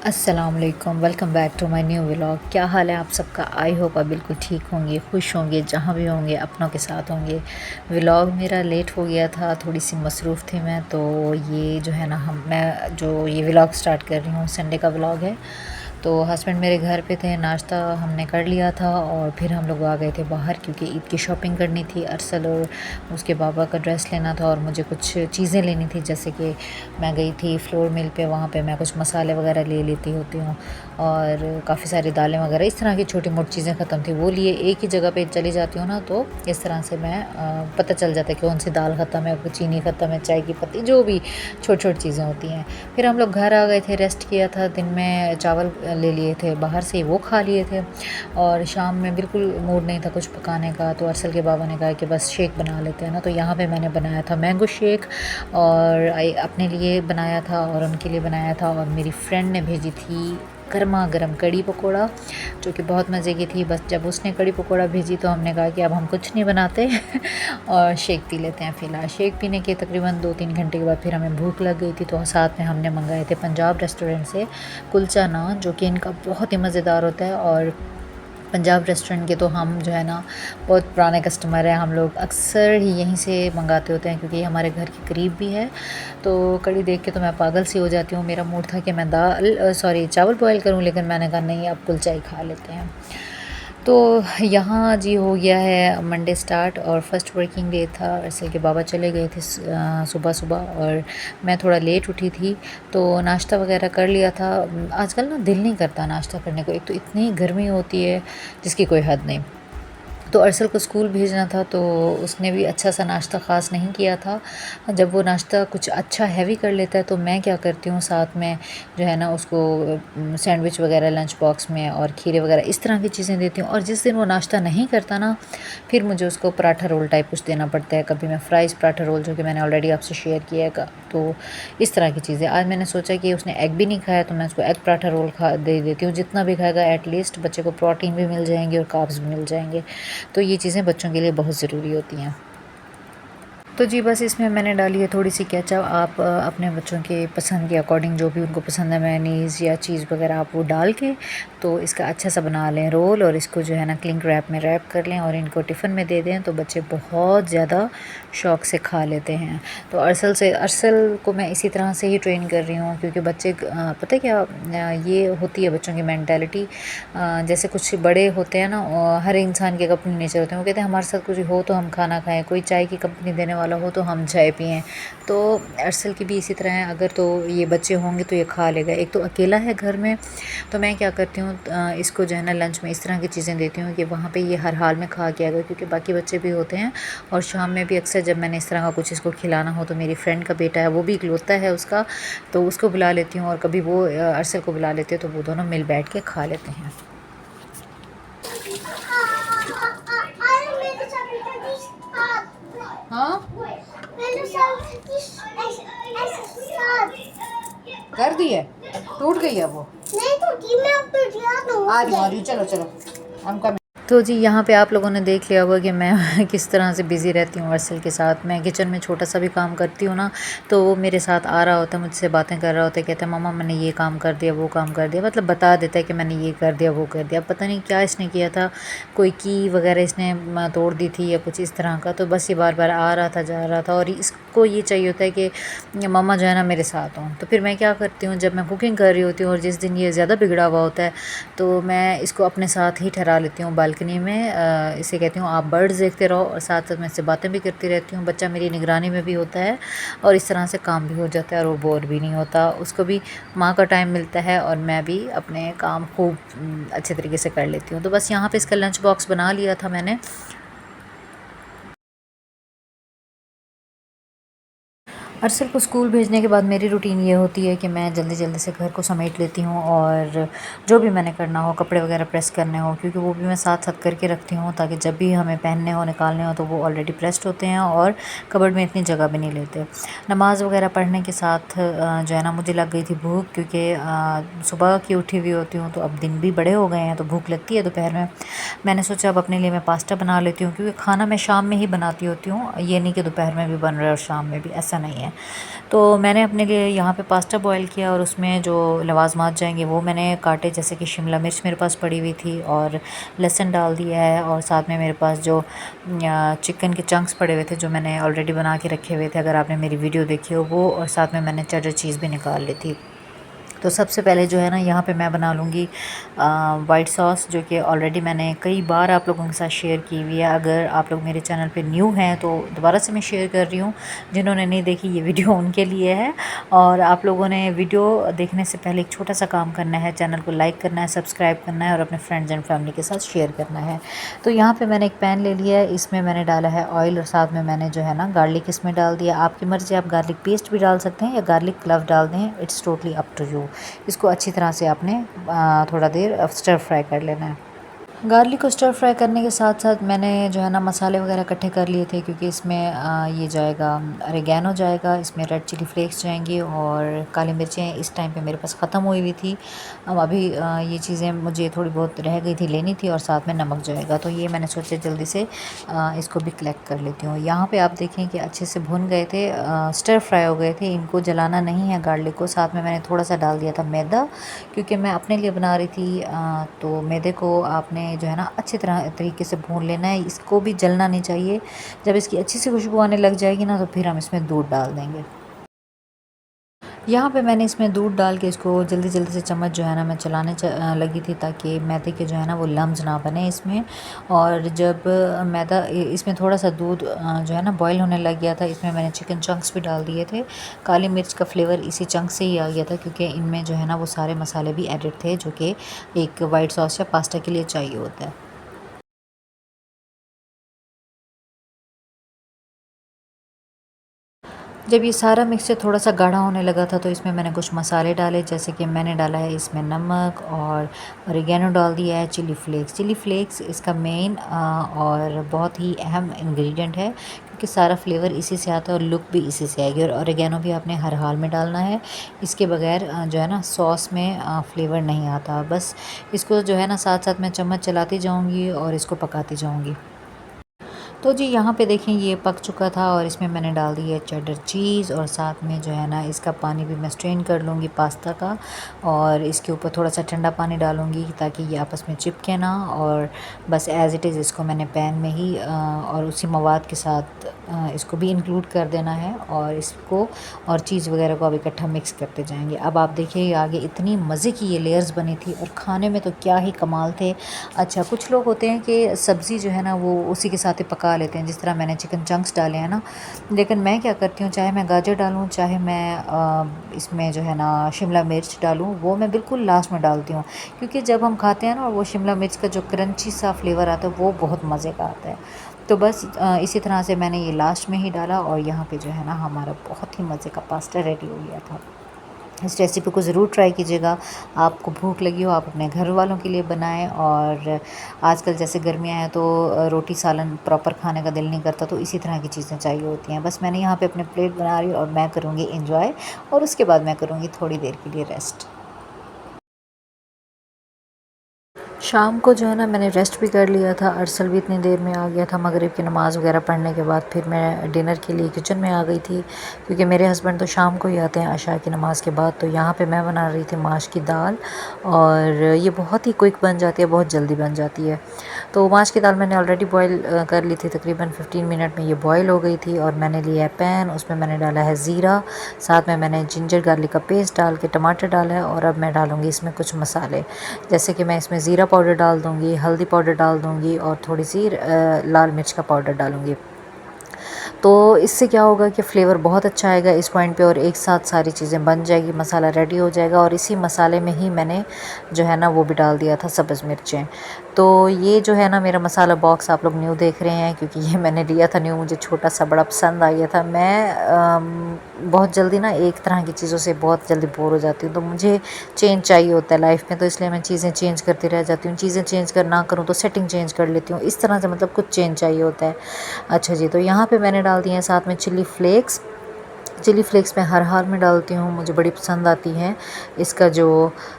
अस्सलाम वालेकुम, welcome back to my new vlog. क्या हाल है आप सबका? आई होप आप बिल्कुल ठीक होंगे, खुश होंगे, जहाँ भी होंगे अपनों के साथ होंगे। व्लॉग मेरा लेट हो गया था, थोड़ी सी मसरूफ़ थी मैं, तो ये जो है ना मैं जो ये व्लॉग स्टार्ट कर रही हूँ संडे का व्लॉग है। तो हस्बैंड मेरे घर पे थे, नाश्ता हमने कर लिया था और फिर हम लोग आ गए थे बाहर क्योंकि ईद की शॉपिंग करनी थी। अरसल और उसके बाबा का ड्रेस लेना था और मुझे कुछ चीज़ें लेनी थी, जैसे कि मैं गई थी फ्लोर मिल पे, वहाँ पे मैं कुछ मसाले वगैरह ले लेती होती हूँ और काफ़ी सारी दालें वगैरह, इस तरह की छोटी मोटी चीज़ें ख़त्म थी, वो लिए एक ही जगह पे चली जाती हूँ ना, तो इस तरह से मैं पता चल जाता है कि कौन सी दाल ख़त्म है, चीनी ख़त्म है, चाय की पत्ती, जो भी छोटी छोटी चीज़ें होती हैं। फिर हम लोग घर आ गए थे, रेस्ट किया था, दिन में चावल ले लिए थे बाहर से, वो खा लिए थे और शाम में बिल्कुल मूड नहीं था कुछ पकाने का, तो अरसल के बाबा ने कहा कि बस शेक बना लेते हैं ना, तो यहाँ पे मैंने बनाया था मैंगो शेक और अपने लिए बनाया था और उनके लिए बनाया था, और मेरी फ्रेंड ने भेजी थी गर्मा गर्म कड़ी पकोड़ा जो कि बहुत मज़े की थी। बस जब उसने कड़ी पकोड़ा भेजी तो हमने कहा कि अब हम कुछ नहीं बनाते और शेक पी लेते हैं फ़िलहाल। शेक पीने के तकरीबन 2-3 घंटे के बाद फिर हमें भूख लग गई थी, तो साथ में हमने मंगाए थे पंजाब रेस्टोरेंट से कुलचा नान, जो कि इनका बहुत ही मज़ेदार होता है। और पंजाब रेस्टोरेंट के तो हम जो है ना बहुत पुराने कस्टमर हैं, हम लोग अक्सर ही यहीं से मंगाते होते हैं क्योंकि ये हमारे घर के करीब भी है। तो कड़ी देख के तो मैं पागल सी हो जाती हूँ। मेरा मूड था कि मैं चावल बॉयल करूँ, लेकिन मैंने कहा नहीं, अब कुलचा ही खा लेते हैं। तो यहाँ जी हो गया है मंडे स्टार्ट और फर्स्ट वर्किंग डे था। अरसल के बाबा चले गए थे सुबह सुबह और मैं थोड़ा लेट उठी थी, तो नाश्ता वगैरह कर लिया था। आजकल ना दिल नहीं करता नाश्ता करने को, एक तो इतनी गर्मी होती है जिसकी कोई हद नहीं। तो अरसल को स्कूल भेजना था, तो उसने भी अच्छा सा नाश्ता ख़ास नहीं किया था। जब वो नाश्ता कुछ अच्छा हैवी कर लेता है तो मैं क्या करती हूँ, साथ में जो है ना उसको सैंडविच वगैरह लंच बॉक्स में और खीरे वगैरह इस तरह की चीज़ें देती हूँ। और जिस दिन वो नाश्ता नहीं करता ना, फिर मुझे उसको पराठा रोल टाइप कुछ देना पड़ता है। कभी मैं फ्राइज़ पराठा रोल, जो कि मैंने ऑलरेडी आपसे शेयर किया है, तो इस तरह की चीज़ें। आज मैंने सोचा कि उसने एग भी नहीं खाया, तो मैं उसको एग पराठा रोल खा दे देती हूँ। जितना भी खाएगा एटलीस्ट बच्चे को प्रोटीन भी मिल जाएंगे और कार्ब्स भी मिल जाएंगे। तो ये चीज़ें बच्चों के लिए बहुत ज़रूरी होती हैं। तो जी बस इसमें मैंने डाली है थोड़ी सी केचप। आप अपने बच्चों के पसंद के अकॉर्डिंग जो भी उनको पसंद है, मेयोनीज़ या चीज़ वगैरह, आप वो डाल के तो इसका अच्छा सा बना लें रोल, और इसको जो है ना क्लिंग रैप में रैप कर लें और इनको टिफ़िन में दे दें, तो बच्चे बहुत ज़्यादा शौक़ से खा लेते हैं। तो अरसल को मैं इसी तरह से ही ट्रेन कर रही हूँ क्योंकि बच्चे पता है क्या, ये होती है बच्चों की मैंटेलिटी। जैसे कुछ बड़े होते हैं ना, हर इंसान के एक अपने नेचर होते हैं। वो कहते हैं हमारे साथ कुछ हो तो हम खाना खाएं, कोई चाय की कंपनी देने वाला हो तो हम चाय पिएं। तो अरसल की भी इसी तरह है, अगर तो ये बच्चे होंगे तो ये खा लेगा। एक तो अकेला है घर में, तो मैं क्या करती हूँ, इसको जो है ना लंच में इस तरह की चीज़ें देती हूँ कि वहाँ पे ये हर हाल में खा के आएगा, क्योंकि बाकी बच्चे भी होते हैं। और शाम में भी अक्सर जब मैंने इस तरह का कुछ इसको खिलाना हो, तो मेरी फ्रेंड का बेटा है, वो भी इकलौता है उसका, तो उसको बुला लेती हूँ और कभी वो अरसल को बुला लेते हैं, तो वो दोनों मिल बैठ के खा लेते हैं। हाँ कर दी है, टूट गई है वो नहीं टूटी, मैं अब टूटी आ रही, चलो चलो हम कम। तो जी यहाँ पे आप लोगों ने देख लिया होगा कि मैं किस तरह से बिज़ी रहती हूँ अरसल के साथ। मैं किचन में छोटा सा भी काम करती हूँ ना, तो वो मेरे साथ आ रहा होता है, मुझसे बातें कर रहा होता है, कहता है मम्मा मैंने ये काम कर दिया, वो काम कर दिया, मतलब बता देता है कि मैंने ये कर दिया, वो कर दिया। पता नहीं क्या इसने किया था, कोई की वगैरह इसने तोड़ दी थी या कुछ इस तरह का। तो बस ये बार बार आ रहा था, जा रहा था, और इसको ये चाहिए होता है कि मम्मा जो है ना मेरे साथ हों। तो फिर मैं क्या करती हूँ, जब मैं कुकिंग कर रही होती हूँ और जिस दिन ये ज़्यादा बिगड़ा हुआ होता है, तो मैं इसको अपने साथ ही ठहरा लेती हूँ बालकनी में। इसे कहती हूँ आप बर्ड्स देखते रहो, और साथ साथ मैं इससे बातें भी करती रहती हूँ। बच्चा मेरी निगरानी में भी होता है और इस तरह से काम भी हो जाता है और वो बोर भी नहीं होता। उसको भी माँ का टाइम मिलता है और मैं भी अपने काम खूब अच्छे तरीके से कर लेती हूँ। तो बस यहाँ पे इसका लंच बॉक्स बना लिया था मैंने। अरसल को स्कूल भेजने के बाद मेरी रूटीन ये होती है कि मैं जल्दी जल्दी से घर को समेट लेती हूँ, और जो भी मैंने करना हो, कपड़े वगैरह प्रेस करने हो, क्योंकि वो भी मैं साथ साथ करके रखती हूँ ताकि जब भी हमें पहनने हो, निकालने हो, तो वो ऑलरेडी प्रेस्ड होते हैं और कबर्ड में इतनी जगह भी नहीं लेते। नमाज़ वगैरह पढ़ने के साथ जो है ना मुझे लग गई थी भूख, क्योंकि सुबह की उठी हुई होती हूँ, तो अब दिन भी बड़े हो गए हैं तो भूख लगती है दोपहर में। मैंने सोचा अब अपने लिए मैं पास्ता बना लेती हूँ, क्योंकि खाना मैं शाम में ही बनाती होती हूँ, ये नहीं कि दोपहर में भी बन रहा है और शाम में भी, ऐसा नहीं है। हैं। तो मैंने अपने लिए यहाँ पे पास्ता बॉईल किया और उसमें जो लवाजमात जाएंगे वो मैंने काटे, जैसे कि शिमला मिर्च मेरे पास पड़ी हुई थी और लहसुन डाल दिया है, और साथ में मेरे पास जो चिकन के चंक्स पड़े हुए थे जो मैंने ऑलरेडी बना के रखे हुए थे, अगर आपने मेरी वीडियो देखी हो वो, और साथ में मैंने चेडर चीज़ भी निकाल ली थी। तो सबसे पहले जो है ना यहाँ पे मैं बना लूँगी वाइट सॉस, जो कि ऑलरेडी मैंने कई बार आप लोगों के साथ शेयर की हुई है। अगर आप लोग मेरे चैनल पे न्यू हैं तो दोबारा से मैं शेयर कर रही हूँ, जिन्होंने नहीं देखी ये वीडियो उनके लिए है। और आप लोगों ने वीडियो देखने से पहले एक छोटा सा काम करना है, चैनल को लाइक करना है, सब्सक्राइब करना है और अपने फ्रेंड्स एंड फैमिली के साथ शेयर करना है। तो यहाँ पर मैंने एक पैन ले लिया है, इसमें मैंने डाला है ऑयल और साथ में मैंने जो है ना गार्लिक इसमें डाल दिया। आपकी मर्ज़ी, आप गार्लिक पेस्ट भी डाल सकते हैं या गार्लिक क्लव डाल दें, it's totally up to you. इसको अच्छी तरह से आपने थोड़ा देर स्टर फ्राई कर लेना है। गार्लिक को स्टर फ्राई करने के साथ साथ मैंने जो है ना मसाले वगैरह इकट्ठे कर लिए थे, क्योंकि इसमें ये जाएगा ऑरिगेनो जाएगा, इसमें रेड चिली फ्लेक्स जाएंगी और काली मिर्चें इस टाइम पे मेरे पास ख़त्म हुई हुई थी। अभी ये चीज़ें मुझे थोड़ी बहुत रह गई थी लेनी थी, और साथ में नमक जाएगा। तो ये मैंने सोचा जल्दी से इसको भी कलेक्ट कर लेती हूँ। यहाँ पर आप देखें कि अच्छे से भुन गए थे, स्टर फ्राई हो गए थे, इनको जलाना नहीं है गार्लिक को। साथ में मैंने थोड़ा सा डाल दिया था मैदा, क्योंकि मैं अपने लिए बना रही थी। तो मैदे को आपने जो है ना अच्छी तरीके से भून लेना है, इसको भी जलना नहीं चाहिए। जब इसकी अच्छी सी खुशबू आने लग जाएगी ना, तो फिर हम इसमें दूध डाल देंगे। यहाँ पे मैंने इसमें दूध डाल के इसको जल्दी जल्दी से चम्मच जो है ना मैं चलाने लगी थी, ताकि मैदे के जो है ना वो लम्स ना बने इसमें। और जब मैदा इसमें थोड़ा सा दूध जो है ना बॉईल होने लग गया था, इसमें मैंने चिकन चंक्स भी डाल दिए थे। काली मिर्च का फ्लेवर इसी चंक से ही आ गया था, क्योंकि इनमें जो है ना वो सारे मसाले भी एडिड थे जो कि एक वाइट सॉस या पास्ता के लिए चाहिए होता है। जब ये सारा मिक्सचर थोड़ा सा गाढ़ा होने लगा था, तो इसमें मैंने कुछ मसाले डाले, जैसे कि मैंने डाला है इसमें नमक और ऑरिगेनो डाल दिया है, चिली फ्लेक्स। चिली फ्लेक्स इसका मेन और बहुत ही अहम इंग्रेडिएंट है, क्योंकि सारा फ्लेवर इसी से आता है और लुक भी इसी से आएगी। और ऑरिगेनो भी आपने हर हाल में डालना है, इसके बगैर जो है ना सॉस में फ्लेवर नहीं आता। बस इसको जो है ना साथ साथ मैं चम्मच चलाती जाऊँगी और इसको पकाती जाऊँगी। तो जी यहाँ पे देखें ये पक चुका था, और इसमें मैंने डाल दी है चेडर चीज़, और साथ में जो है ना इसका पानी भी मैं स्ट्रेन कर लूँगी पास्ता का, और इसके ऊपर थोड़ा सा ठंडा पानी डालूँगी ताकि ये आपस में चिपके ना। और बस एज़ इट इज़ इसको मैंने पैन में ही और उसी मवाद के साथ इसको भी इंक्लूड कर देना है, और इसको और चीज़ वगैरह को अब इकट्ठा मिक्स करते जाएंगे। अब आप देखिए आगे इतनी मज़े की ये लेयर्स बनी थी, और खाने में तो क्या ही कमाल थे। अच्छा, कुछ लोग होते हैं कि सब्ज़ी जो है ना वो उसी के साथ ही पका लेते हैं, जिस तरह मैंने चिकन चंक्स डाले हैं ना। लेकिन मैं क्या करती हूँ, चाहे मैं गाजर डालूँ, चाहे मैं इसमें जो है ना शिमला मिर्च डालूँ, वो मैं बिल्कुल लास्ट में डालती हूँ, क्योंकि जब हम खाते हैं ना वो शिमला मिर्च का जो क्रंची सा फ्लेवर आता है वो बहुत मज़े का आता है। तो बस इसी तरह से मैंने ये लास्ट में ही डाला, और यहाँ पे जो है ना हमारा बहुत ही मज़े का पास्ता रेडी हो गया था। इस रेसिपी को ज़रूर ट्राई कीजिएगा। आपको भूख लगी हो, आप अपने घर वालों के लिए बनाएं। और आजकल जैसे गर्मियां हैं तो रोटी सालन प्रॉपर खाने का दिल नहीं करता, तो इसी तरह की चीज़ें चाहिए होती हैं। बस मैंने यहाँ पे अपने प्लेट बना रही हूँ, और मैं करूँगी एंजॉय, और उसके बाद मैं करूँगी थोड़ी देर के लिए रेस्ट। शाम को जो है ना मैंने रेस्ट भी कर लिया था, अरसल भी इतनी देर में आ गया था मगरिब की नमाज़ वगैरह पढ़ने के बाद। फिर मैं डिनर के लिए किचन में आ गई थी, क्योंकि मेरे हस्बैंड तो शाम को ही आते हैं अशा की नमाज़ के बाद। तो यहाँ पे मैं बना रही थी माश की दाल, और ये बहुत ही क्विक बन जाती है, बहुत जल्दी बन जाती है। तो माश की दाल मैंने ऑलरेडी बॉयल कर ली थी, तकरीबन 15 मिनट में ये बॉयल हो गई थी। और मैंने लिया है पैन, उसमें मैंने डाला है ज़ीरा, साथ में मैंने जिंजर गार्लिक का पेस्ट डाल के टमाटर डाला है। और अब मैं डालूँगी इसमें कुछ मसाले, जैसे कि मैं इसमें ज़ीरा पाउडर डाल दूँगी, हल्दी पाउडर डाल दूँगी, और थोड़ी सी लाल मिर्च का पाउडर डालूँगी। तो इससे क्या होगा कि फ़्लेवर बहुत अच्छा आएगा इस पॉइंट पे, और एक साथ सारी चीज़ें बन जाएगी, मसाला रेडी हो जाएगा। और इसी मसाले में ही मैंने जो है ना वो भी डाल दिया था सब्ज़ मिर्चें। तो ये जो है ना मेरा मसाला बॉक्स आप लोग न्यू देख रहे हैं, क्योंकि ये मैंने लिया था न्यू, मुझे छोटा सा बड़ा पसंद आ गया था। मैं बहुत जल्दी ना एक तरह की चीज़ों से बहुत जल्दी बोर हो जाती हूँ, तो मुझे चेंज चाहिए होता है लाइफ में, तो इसलिए मैं चीज़ें चेंज करती रह जाती हूँ। चीज़ें चेंज कर ना करूँ तो सेटिंग चेंज कर लेती हूँ, इस तरह से मतलब कुछ चेंज चाहिए होता है। अच्छा जी, तो यहाँ पे मैंने डाल दिए हैं साथ में चिली फ्लेक्स, चिली फ्लेक्स मैं हर हाल में डालती हूँ, मुझे बड़ी पसंद आती हैं इसका जो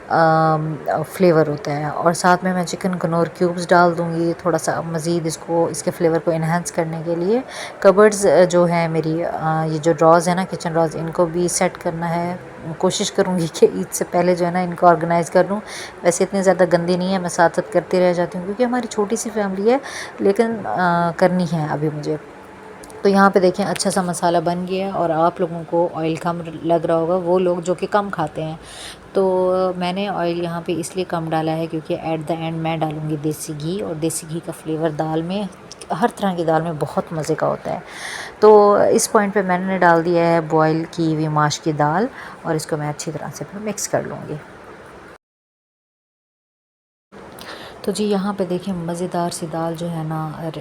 फ्लेवर होता है। और साथ में मैं चिकन कनौर क्यूब्स डाल दूँगी थोड़ा सा मज़ीद इसको इसके फ्लेवर को इन्हेंस करने के लिए। कबर्ड्स जो है मेरी ये जो ड्रॉज़ है ना किचन ड्रॉज़, इनको भी सेट करना है। कोशिश करूँगी कि ईद से पहले जो है ना इनको ऑर्गेनाइज़ कर लूँ। वैसे इतनी ज़्यादा गंदी नहीं है, मैं साथ साथ करती रह जाती हूँ क्योंकि हमारी छोटी सी फैमिली है, लेकिन करनी है अभी मुझे। तो यहाँ पे देखें अच्छा सा मसाला बन गया है। और आप लोगों को ऑयल कम लग रहा होगा, वो लोग जो कि कम खाते हैं, तो मैंने ऑयल यहाँ पे इसलिए कम डाला है क्योंकि एट द एंड मैं डालूँगी देसी घी, और देसी घी का फ्लेवर दाल में, हर तरह की दाल में बहुत मज़े का होता है। तो इस पॉइंट पे मैंने डाल दिया है बॉयल की हुई माश की दाल, और इसको मैं अच्छी तरह से फिर मिक्स कर लूँगी। तो जी यहाँ पे देखें मज़ेदार सी दाल जो है ना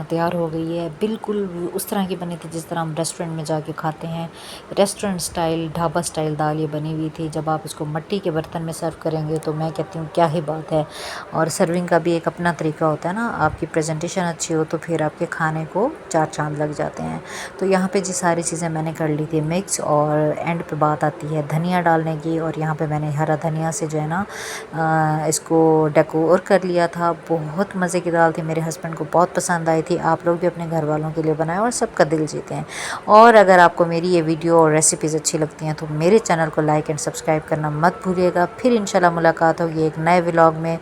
तैयार हो गई है। बिल्कुल उस तरह की बनी थी जिस तरह हम रेस्टोरेंट में जाके खाते हैं, रेस्टोरेंट स्टाइल, ढाबा स्टाइल दाल ये बनी हुई थी। जब आप इसको मिट्टी के बर्तन में सर्व करेंगे तो मैं कहती हूँ क्या ही बात है। और सर्विंग का भी एक अपना तरीका होता है ना, आपकी प्रेजेंटेशन अच्छी हो तो फिर आपके खाने को चार चांद लग जाते हैं। तो यहाँ पर जी सारी चीज़ें मैंने कर ली थी मिक्स, और एंड पर बात आती है धनिया डालने की। और यहाँ पर मैंने हरा धनिया से जो है ना इसको डेकोर कर लिया था। बहुत मज़े की दाल थी, मेरे हस्बैंड को बहुत पसंद आई थी। आप लोग भी अपने घर वालों के लिए बनाएं और सबका दिल जीते हैं। और अगर आपको मेरी ये वीडियो और रेसिपीज़ अच्छी लगती हैं तो मेरे चैनल को लाइक एंड सब्सक्राइब करना मत भूलिएगा। फिर इंशाल्लाह मुलाकात होगी एक नए व्लॉग में,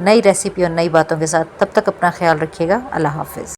नई रेसिपी और नई बातों के साथ। तब तक अपना ख्याल रखिएगा। अल्लाह हाफ़िज़।